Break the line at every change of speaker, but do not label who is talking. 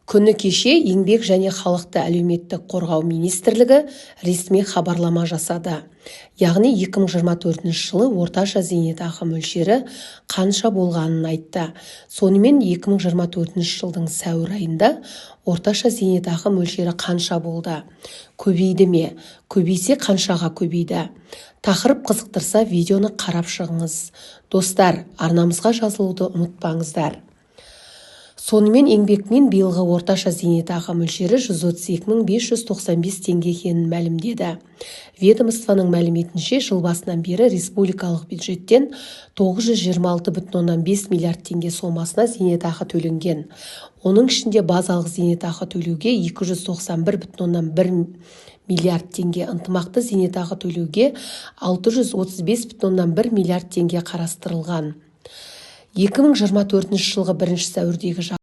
Күні кеше Еңбек және халықты әлеуметтік қорғау министрлігі ресми хабарлама жасады. Яғни 2024 жылы орташа зейнетақы мөлшері қанша болғанын айтты. Сонымен 2024 жылдың сәуір айында орташа зейнетақы мөлшері қанша болды? Көбейді ме? Көбейсе қаншаға көбейді? Тақырып қызықтырса видеоны қарап шығыңыз. Достар, арнамызға жазылуды ұмытпаңыздар. Сонымен еңбекмен биылғы орташа зейнетақы мөлшері 132.595 теңге екенін мәлімдеді. Ведомствоның мәліметінше жыл басынан бері республикалық бюджеттен 926,5 миллиард теңге сомасына зейнетақы төленген. Оның ішінде базалық зейнетақы төлеуге 291,1 миллиард теңге, ынтымақты зейнетақы төлеуге 635,1 миллиард теңге қарастырылған. 2024 жылғы 1 сәуірдегі